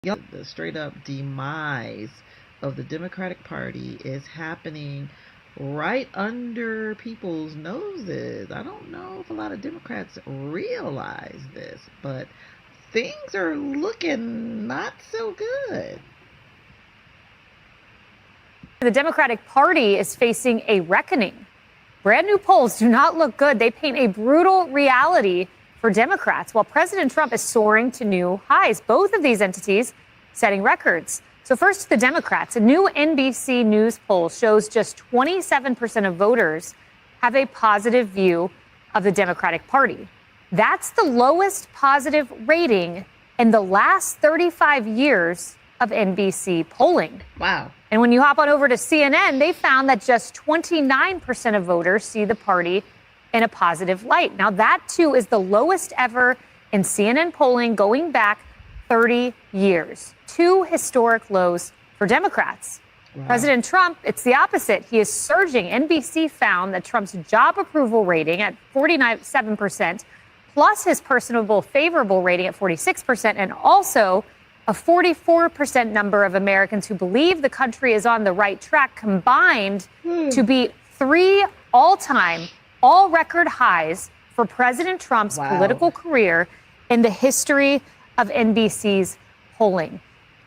The straight up demise of the Democratic Party is happening right under people's noses. I don't know if a lot of Democrats realize this, but things are looking not so good. The Democratic Party is facing a reckoning. Brand new polls do not look good. They paint a brutal reality for Democrats, while President Trump is soaring to new highs. Both of these entities setting records. So first, the Democrats. A new NBC News poll shows just 27% of voters have a positive view of the Democratic Party. That's the lowest positive rating in the last 35 years of NBC polling. Wow. And when you hop on over to CNN, they found that just 29% of voters see the party in a positive light. Now, that, too, is the lowest ever in CNN polling going back 30 years. Two historic lows for Democrats. Wow. President Trump, it's the opposite. He is surging. NBC found that Trump's job approval rating at 47%, plus his personable favorable rating at 46%, and also a 44% number of Americans who believe the country is on the right track combined to be three all-time, all-record highs for President Trump's political career in the history of NBC's polling.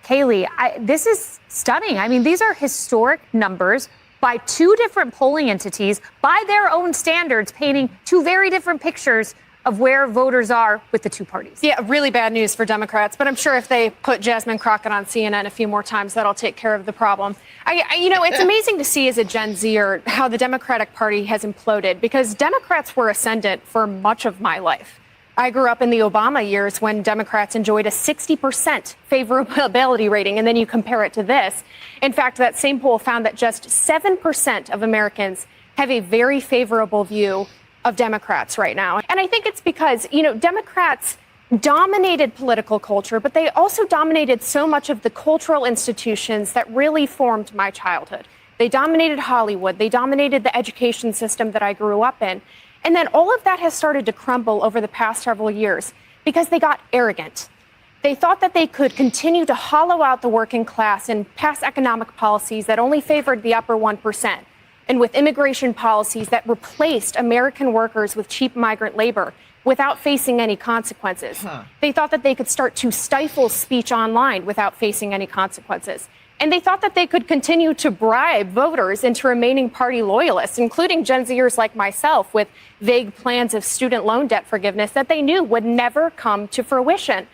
Kaylee, this is stunning. I mean, these are historic numbers by two different polling entities, by their own standards, painting two very different pictures of where voters are with the two parties. Yeah, really bad news for Democrats, but I'm sure if they put Jasmine Crockett on CNN a few more times, that'll take care of the problem. It's amazing to see as a Gen Zer how the Democratic Party has imploded, because Democrats were ascendant for much of my life. I grew up in the Obama years when Democrats enjoyed a 60% favorability rating, and then you compare it to this. In fact, that same poll found that just 7% of Americans have a very favorable view of Democrats right now. And I think it's because, Democrats dominated political culture, but they also dominated so much of the cultural institutions that really formed my childhood. They dominated Hollywood. They dominated the education system that I grew up in. And then all of that has started to crumble over the past several years because they got arrogant. They thought that they could continue to hollow out the working class and pass economic policies that only favored the upper 1%. And with immigration policies that replaced American workers with cheap migrant labor without facing any consequences. They thought that they could start to stifle speech online without facing any consequences. And they thought that they could continue to bribe voters into remaining party loyalists, including Gen Zers like myself, with vague plans of student loan debt forgiveness that they knew would never come to fruition.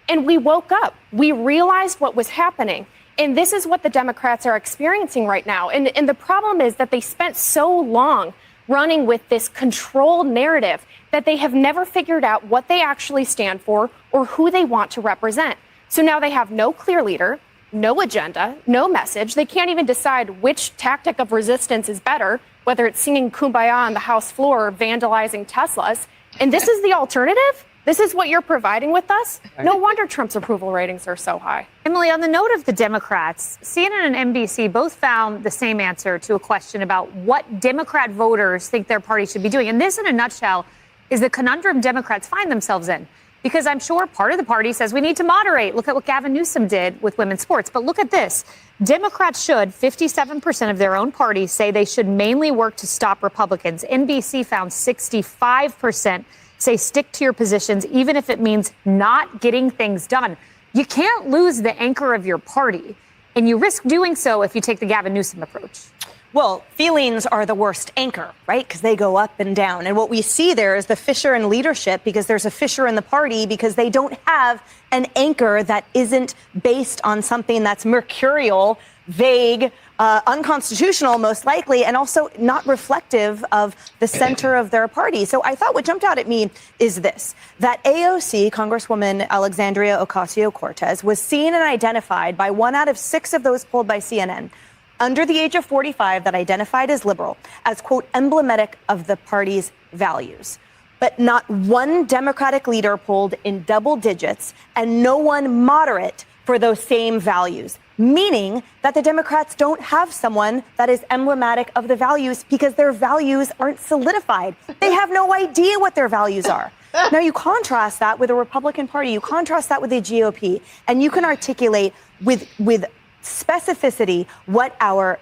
And we woke up. We realized what was happening. And this is what the Democrats are experiencing right now. And the problem is that they spent so long running with this controlled narrative that they have never figured out what they actually stand for or who they want to represent. So now they have no clear leader, no agenda, no message. They can't even decide which tactic of resistance is better, whether it's singing Kumbaya on the House floor or vandalizing Teslas. And this is the alternative? This is what you're providing with us? No wonder Trump's approval ratings are so high. Emily, on the note of the Democrats, CNN and NBC both found the same answer to a question about what Democrat voters think their party should be doing. And this, in a nutshell, is the conundrum Democrats find themselves in. Because I'm sure part of the party says we need to moderate. Look at what Gavin Newsom did with women's sports. But look at this. Democrats should, 57% of their own party say they should mainly work to stop Republicans. NBC found 65% say stick to your positions, even if it means not getting things done. You can't lose the anchor of your party, and you risk doing so if you take the Gavin Newsom approach. Well, feelings are the worst anchor, right? Because they go up and down. And what we see there is the fissure in leadership, because there's a fissure in the party because they don't have an anchor that isn't based on something that's mercurial, vague, unconstitutional, most likely, and also not reflective of the center of their party. So I thought what jumped out at me is this, that AOC, Congresswoman Alexandria Ocasio-Cortez, was seen and identified by 1 out of 6 of those polled by CNN under the age of 45 that identified as liberal as, quote, emblematic of the party's values. But not one Democratic leader polled in double digits and no one moderate for those same values, meaning that the Democrats don't have someone that is emblematic of the values because their values aren't solidified. They have no idea what their values are. Now you contrast that with a Republican Party, you contrast that with the GOP, and you can articulate with specificity what our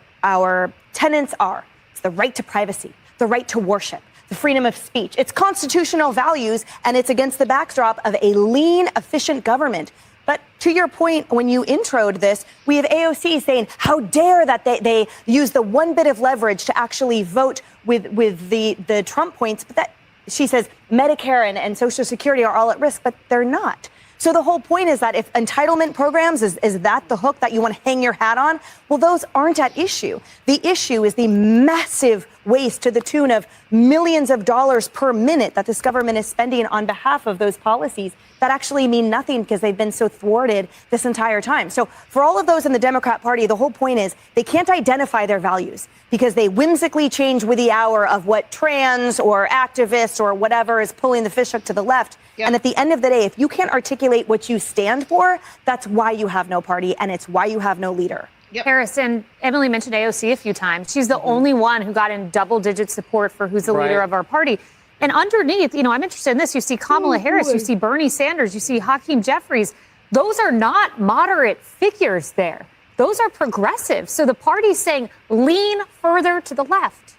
tenets are. It's the right to privacy, the right to worship, the freedom of speech. It's constitutional values, and it's against the backdrop of a lean, efficient government. But to your point, when you introed this, we have AOC saying, how dare that they use the one bit of leverage to actually vote with the Trump points. But that, she says, Medicare and Social Security are all at risk, but they're not. So the whole point is that if entitlement programs, is that the hook that you want to hang your hat on? Well, those aren't at issue. The issue is the massive waste to the tune of millions of dollars per minute that this government is spending on behalf of those policies that actually mean nothing because they've been so thwarted this entire time. So for all of those in the Democrat Party, the whole point is they can't identify their values because they whimsically change with the hour of what trans or activists or whatever is pulling the fishhook to the left. Yep. And at the end of the day, if you can't articulate what you stand for, that's why you have no party and it's why you have no leader. Yep. Harris, and Emily mentioned AOC a few times. She's the only one who got in double-digit support for who's the leader of our party. And underneath, I'm interested in this. You see Kamala Harris, you see Bernie Sanders, you see Hakeem Jeffries. Those are not moderate figures there. Those are progressive. So the party's saying lean further to the left.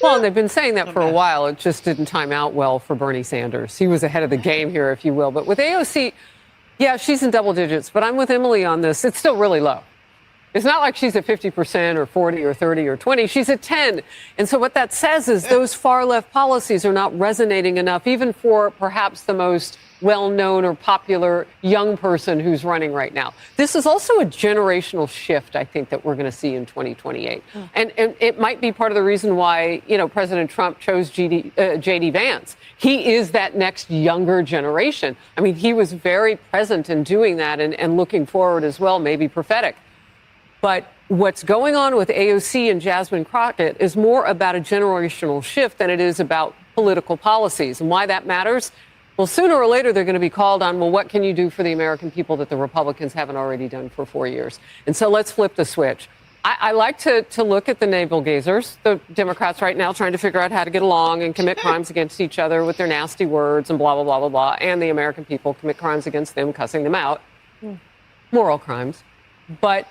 Well, and they've been saying that for a while. It just didn't time out well for Bernie Sanders. He was ahead of the game here, if you will. But with AOC, yeah, she's in double digits. But I'm with Emily on this. It's still really low. It's not like she's at 50% or 40 or 30 or 20. She's at 10. And so what that says is those far left policies are not resonating enough, even for perhaps the most well-known or popular young person who's running right now. This is also a generational shift, I think, that we're going to see in 2028. And it might be part of the reason why, President Trump chose J.D. Vance. He is that next younger generation. I mean, he was very present in doing that and looking forward as well, maybe prophetic. But what's going on with AOC and Jasmine Crockett is more about a generational shift than it is about political policies. And why that matters? Well, sooner or later, they're going to be called on, well, what can you do for the American people that the Republicans haven't already done for 4 years? And so let's flip the switch. I like to look at the navel gazers, the Democrats right now trying to figure out how to get along and commit crimes against each other with their nasty words and blah, blah, blah, blah, blah. And the American people commit crimes against them, cussing them out. Moral crimes. But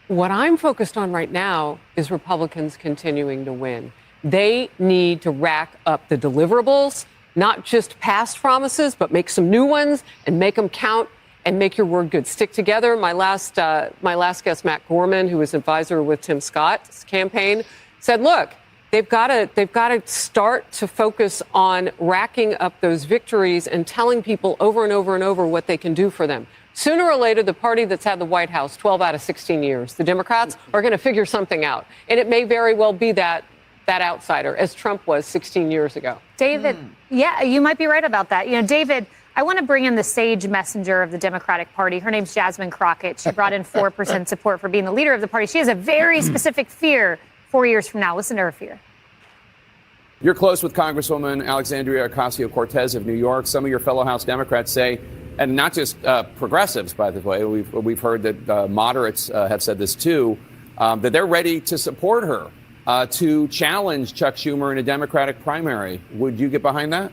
what I'm focused on right now is Republicans continuing to win. They need to rack up the deliverables, not just past promises, but make some new ones and make them count and make your word good. Stick together. My last guest, Matt Gorman, who was advisor with Tim Scott's campaign, said, look, they've got to start to focus on racking up those victories and telling people over and over and over what they can do for them. Sooner or later, the party that's had the White House 12 out of 16 years, the Democrats, are going to figure something out. And it may very well be that outsider, as Trump was 16 years ago. David, yeah, you might be right about that. David, I want to bring in the sage messenger of the Democratic Party. Her name's Jasmine Crockett. She brought in 4% support for being the leader of the party. She has a very specific fear 4 years from now. Listen to her fear. You're close with Congresswoman Alexandria Ocasio-Cortez of New York. Some of your fellow House Democrats say, and not just progressives, by the way, we've heard that moderates have said this too, that they're ready to support her to challenge Chuck Schumer in a Democratic primary. Would you get behind that?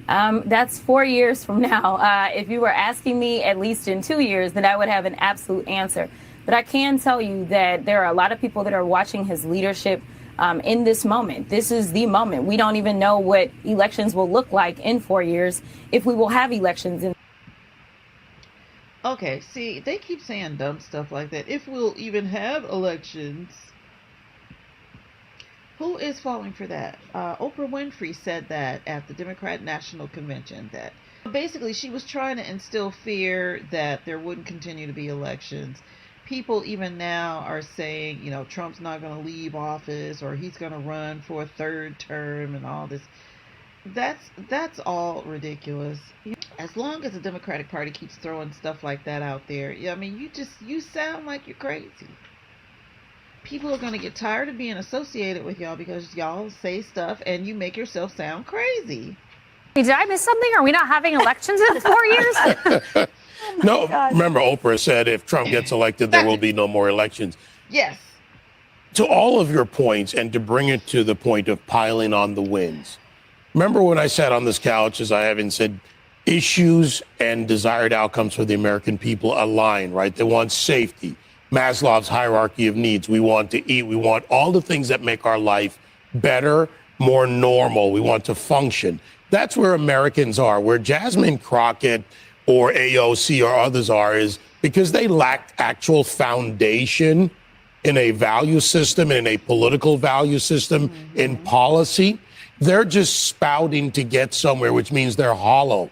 That's 4 years from now. If you were asking me at least in 2 years, then I would have an absolute answer. But I can tell you that there are a lot of people that are watching his leadership in this moment. This is the moment. We don't even know what elections will look like in 4 years, if we will have elections. Okay, see, they keep saying dumb stuff like that. If we'll even have elections. Who is falling for that? Oprah Winfrey said that at the Democrat National Convention, that basically she was trying to instill fear that there wouldn't continue to be elections. People even now are saying, Trump's not going to leave office, or he's going to run for a third term and all this. That's all ridiculous. As long as the Democratic Party keeps throwing stuff like that out there, you sound like you're crazy. People are going to get tired of being associated with y'all because y'all say stuff and you make yourself sound crazy. Did I miss something? Are we not having elections in 4 years? No, remember Oprah said if Trump gets elected, there will be no more elections. Yes. To all of your points, and to bring it to the point of piling on the wins, Remember when I sat on this couch, as I have, and said, issues and desired outcomes for the American people align, right? They want safety, Maslow's hierarchy of needs. We want to eat. We want all the things that make our life better, more normal. We want to function. That's where Americans are. Where Jasmine Crockett or AOC or others are is because they lacked actual foundation in a value system, in a political value system, in policy. They're just spouting to get somewhere, which means they're hollow.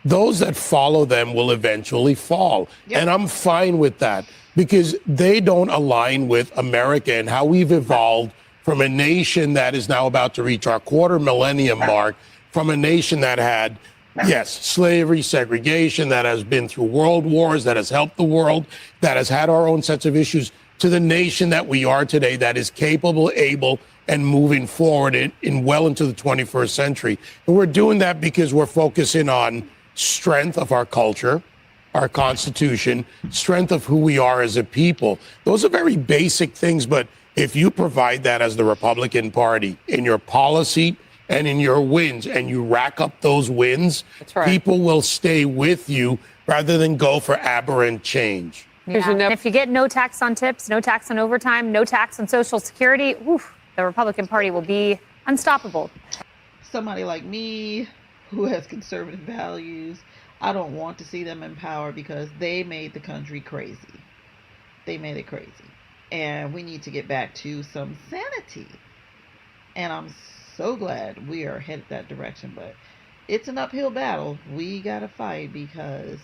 Those that follow them will eventually fall. Yep. And I'm fine with that because they don't align with America and how we've evolved from a nation that is now about to reach our quarter millennium mark, from a nation that had, yes, slavery, segregation, that has been through world wars, that has helped the world, that has had our own sets of issues, to the nation that we are today that is capable, able, and moving forward in well into the 21st century. And we're doing that because we're focusing on strength of our culture, our Constitution, strength of who we are as a people. Those are very basic things, but if you provide that as the Republican Party in your policy and in your wins, and you rack up those wins, people will stay with you rather than go for aberrant change. Yeah. And if you get no tax on tips, no tax on overtime, no tax on Social Security, the Republican Party will be unstoppable. Somebody like me who has conservative values, I don't want to see them in power because they made the country crazy. They made it crazy. And we need to get back to some sanity. And I'm so glad we are headed that direction. But it's an uphill battle. We got to fight because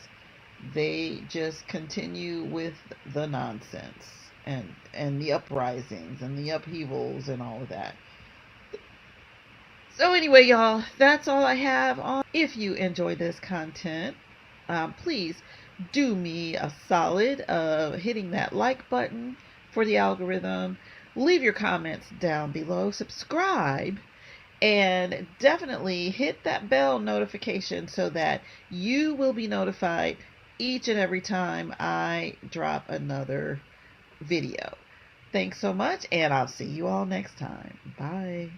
they just continue with the nonsense and the uprisings and the upheavals and all of that. So anyway, y'all, that's all I have on. If you enjoy this content, please do me a solid of hitting that like button for the algorithm. Leave your comments down below. Subscribe. And definitely hit that bell notification so that you will be notified each and every time I drop another video. Thanks so much, and I'll see you all next time. Bye.